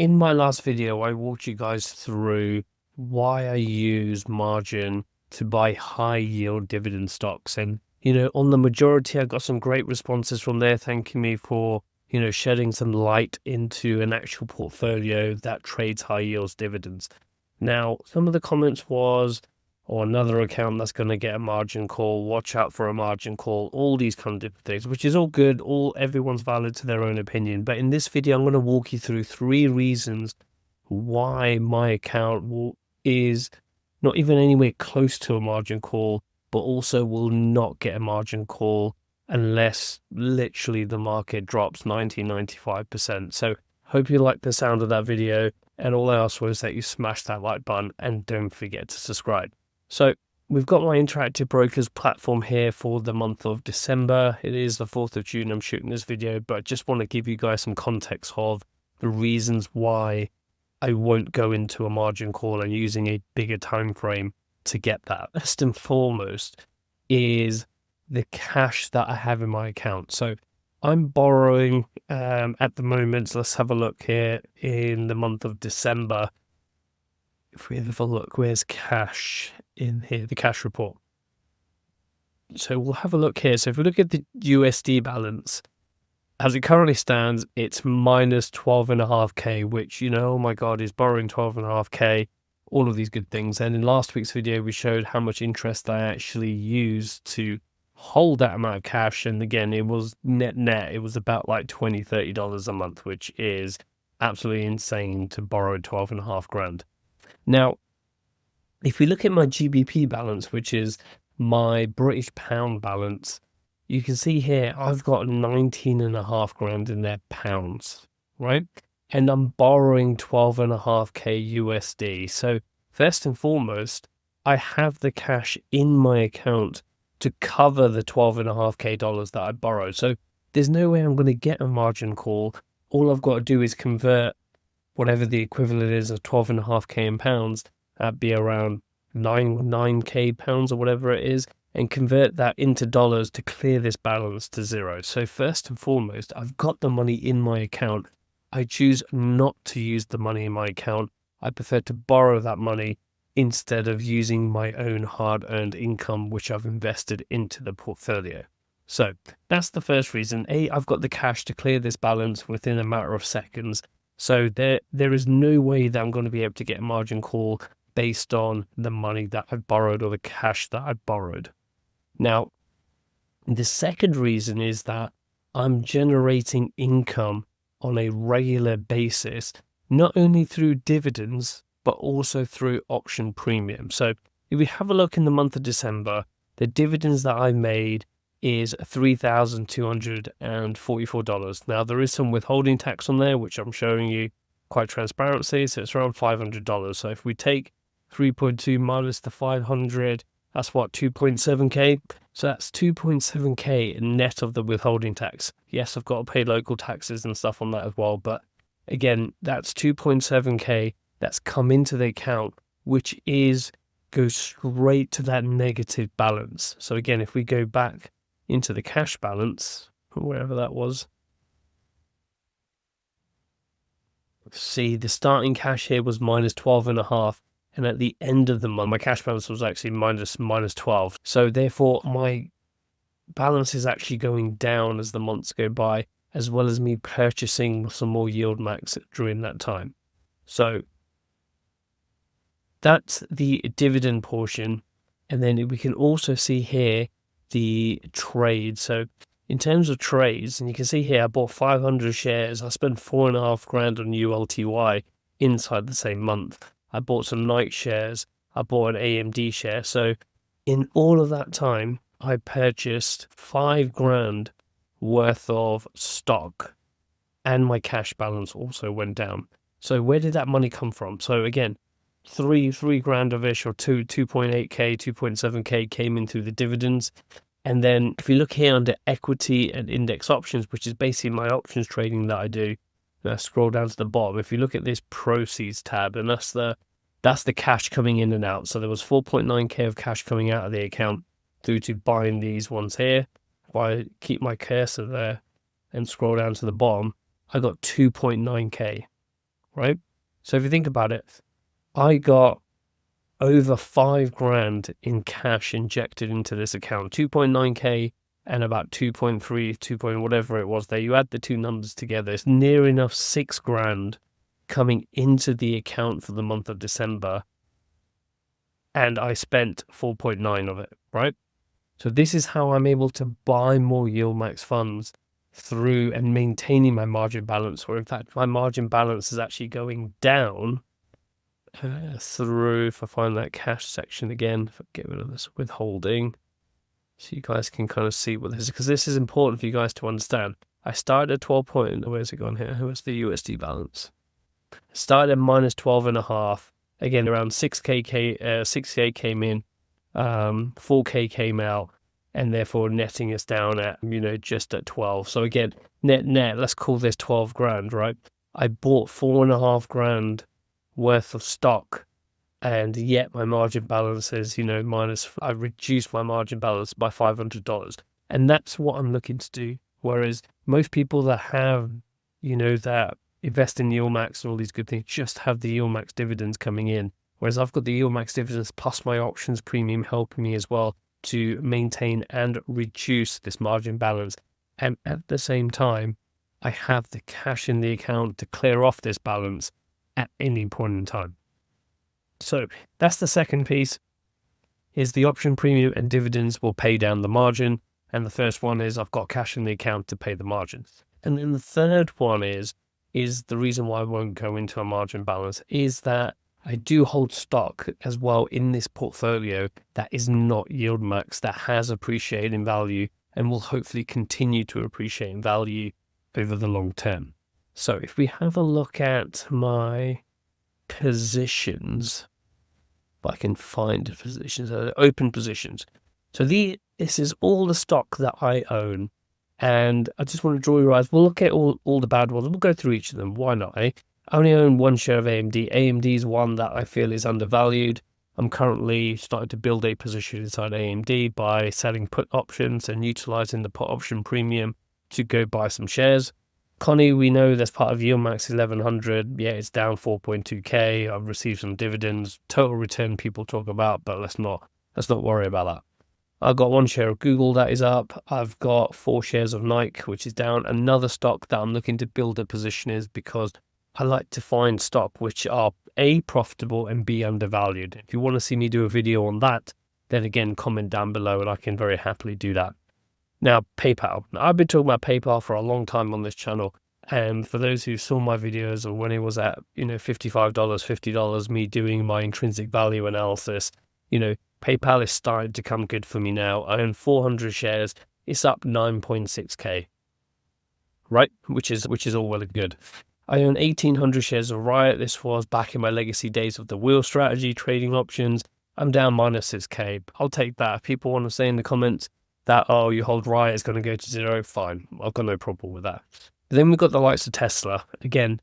In my last video, I walked you guys through why I use margin to buy high yield dividend stocks. And, on the majority, I got some great responses from there, thanking me for, shedding some light into an actual portfolio that trades high yields dividends. Now, some of the comments was, or another account that's going to get a margin call, watch out for a margin call, all these kind of different things, which is all good. Everyone's valid to their own opinion. But in this video, I'm going to walk you through 3 reasons why my account is not even anywhere close to a margin call, but also will not get a margin call unless literally the market drops 95%. So hope you like the sound of that video. And all I ask was that you smash that like button and don't forget to subscribe. So we've got my Interactive Brokers platform here for the month of December. It is the 4th of June I'm shooting this video, but I just want to give you guys some context of the reasons why I won't go into a margin call and using a bigger time frame to get that. First and foremost is the cash that I have in my account. So I'm borrowing at the moment. Let's have a look here in the month of December. If we have a look, where's cash in here? The cash report. So we'll have a look here. So if we look at the USD balance, as it currently stands, it's minus 12.5K, which, oh my God, is borrowing 12.5K, all of these good things. And in last week's video, we showed how much interest I actually used to hold that amount of cash. And again, it was net. It was about like $20, $30 a month, which is absolutely insane to borrow 12.5 grand. Now, if we look at my GBP balance, which is my British pound balance, you can see here I've got 19.5 grand in there pounds, right? And I'm borrowing 12.5K USD. So first and foremost, I have the cash in my account to cover the 12.5K dollars that I borrowed. So there's no way I'm going to get a margin call. All I've got to do is convert whatever the equivalent is of 12.5K in pounds, that'd be around 9K pounds or whatever it is, and convert that into dollars to clear this balance to zero. So first and foremost, I've got the money in my account. I choose not to use the money in my account. I prefer to borrow that money instead of using my own hard-earned income, which I've invested into the portfolio. So that's the first reason. I've got the cash to clear this balance within a matter of seconds. So there is no way that I'm going to be able to get a margin call based on the money that I've borrowed or the cash that I've borrowed. Now, the second reason is that I'm generating income on a regular basis, not only through dividends, but also through auction premium. So if we have a look in the month of December, the dividends that I made is $3,244. Now, there is some withholding tax on there, which I'm showing you quite transparently. So it's around $500. So if we take 3.2 minus the 500, that's what, 2.7K? So that's 2.7K net of the withholding tax. Yes, I've got to pay local taxes and stuff on that as well. But again, that's 2.7K that's come into the account, which goes straight to that negative balance. So again, if we go back into the cash balance, wherever that was, see the starting cash here was minus 12.5, and at the end of the month my cash balance was actually minus 12. So therefore my balance is actually going down as the months go by, as well as me purchasing some more YIELDMAX during that time. So that's the dividend portion. And then we can also see here the trade. So in terms of trades, and you can see here I bought 500 shares. I spent 4.5 grand on ULTY inside the same month. I bought some Nike shares. I bought an AMD share. So in all of that time, I purchased 5 grand worth of stock, and my cash balance also went down. So where did that money come from? So again, 3 grand of ish, or 2.8K, 2.7K came in through the dividends. And then if you look here under equity and index options, which is basically my options trading that I do, scroll down to the bottom. If you look at this proceeds tab, and that's the cash coming in and out. So there was 4.9K of cash coming out of the account through to buying these ones here. If I keep my cursor there and scroll down to the bottom, I got 2.9K. right? So if you think about it, I got over 5 grand in cash injected into this account, 2.9k and about 2.3, 2 point whatever it was there. You add the two numbers together, it's near enough 6 grand coming into the account for the month of December. And I spent 4.9 of it, right? So this is how I'm able to buy more YIELDMAX funds through and maintaining my margin balance, or in fact, my margin balance is actually going down through, if I find that cash section again, if I get rid of this withholding, so you guys can kind of see what this is, because this is important for you guys to understand. I started at 12 point, where's it gone here? Where's the USD balance? Started at minus 12.5. Again, around 6K came in, 4K came out, and therefore netting us down at, just at 12. So again, net, let's call this 12 grand, right? I bought 4.5 grand worth of stock, and yet my margin balance is, I reduced my margin balance by $500. And that's what I'm looking to do. Whereas most people that have, that invest in YIELDMAX and all these good things just have the YIELDMAX dividends coming in. Whereas I've got the YIELDMAX dividends plus my options premium helping me as well to maintain and reduce this margin balance. And at the same time, I have the cash in the account to clear off this balance at any point in time. So that's the second piece, is the option premium and dividends will pay down the margin. And the first one is I've got cash in the account to pay the margin. And then the third one is the reason why I won't go into a margin balance is that I do hold stock as well in this portfolio that is not YIELDMAX, that has appreciated in value and will hopefully continue to appreciate in value over the long term. So if we have a look at my positions, if I can find positions, open positions. So this is all the stock that I own. And I just want to draw your eyes. We'll look at all the bad ones. We'll go through each of them. Why not, eh? I only own one share of AMD. AMD is one that I feel is undervalued. I'm currently starting to build a position inside AMD by selling put options and utilizing the put option premium to go buy some shares. CONY, we know that's part of YIELDMAX 1100. Yeah, it's down 4.2k. I've received some dividends. Total return people talk about, but let's not worry about that. I've got one share of Google that is up. I've got 4 shares of Nike, which is down. Another stock that I'm looking to build a position is because I like to find stock which are A, profitable, and B, undervalued. If you want to see me do a video on that, then again, comment down below and I can very happily do that. Now, PayPal. Now, I've been talking about PayPal for a long time on this channel. And for those who saw my videos or when it was at, $55, $50, me doing my intrinsic value analysis, PayPal is starting to come good for me now. I own 400 shares. It's up 9.6k, right? Which is all well and good. I own 1,800 shares of Riot. This was back in my legacy days of the wheel strategy, trading options. I'm down minus 6k. I'll take that. If people want to say in the comments that, oh, you hold Riot, it's going to go to zero, fine. I've got no problem with that. Then we've got the likes of Tesla. Again,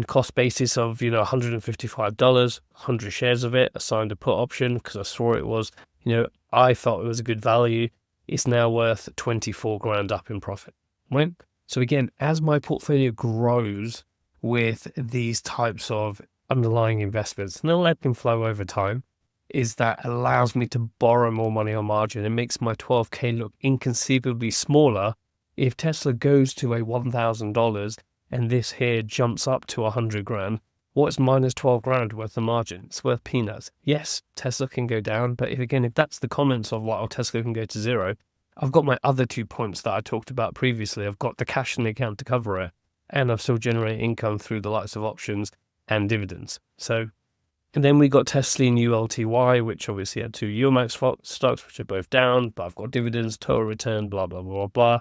cost basis of, $155, 100 shares of it, assigned a put option because I saw it was, I felt it was a good value. It's now worth 24 grand up in profit, right? So again, as my portfolio grows with these types of underlying investments, and they'll let them flow over time, is that allows me to borrow more money on margin. It makes my 12k look inconceivably smaller. If Tesla goes to a $1,000 and this here jumps up to 100 grand, what's minus 12 grand worth of margin? It's worth peanuts. Yes, Tesla can go down, but if that's the comments of like, oh, Tesla can go to zero, I've got my other 2 points that I talked about previously. I've got the cash in the account to cover it, and I've still generated income through the likes of options and dividends. So, and then we got tsly and ULTY, which obviously had 2 YIELDMAX stocks, which are both down, but I've got dividends, total return, blah, blah, blah, blah.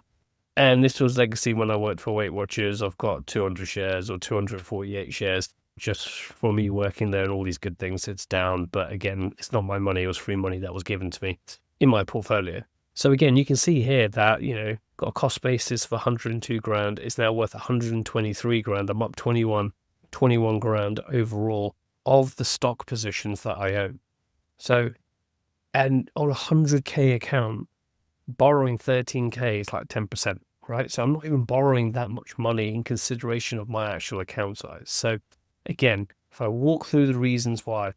And this was legacy when I worked for Weight Watchers. I've got 200 shares or 248 shares just for me working there and all these good things. It's down, but again, it's not my money. It was free money that was given to me in my portfolio. So again, you can see here that, got a cost basis of 102 grand. It's now worth 123 grand. I'm up 21 grand overall of the stock positions that I own. So, and on a 100k account, borrowing 13k is like 10%, right? So I'm not even borrowing that much money in consideration of my actual account size. So Again, if I walk through the reasons why,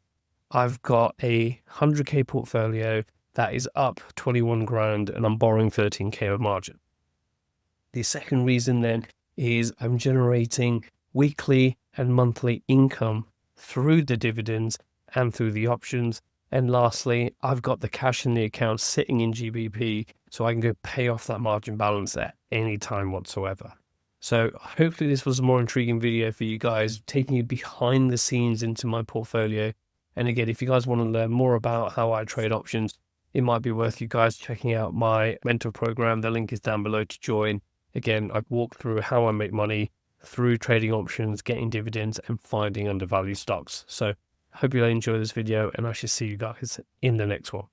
I've got a 100k portfolio that is up 21 grand and I'm borrowing 13k of margin. The second reason then is I'm generating weekly and monthly income through the dividends and through the options. And lastly, I've got the cash in the account sitting in GBP, so I can go pay off that margin balance at any time whatsoever. So hopefully this was a more intriguing video for you guys, taking you behind the scenes into my portfolio. And again, if you guys want to learn more about how I trade options, it might be worth you guys checking out my mentor program. The link is down below to join. Again, I've walked through how I make money through trading options, getting dividends, and finding undervalued stocks. So hope you enjoy this video, and I shall see you guys in the next one.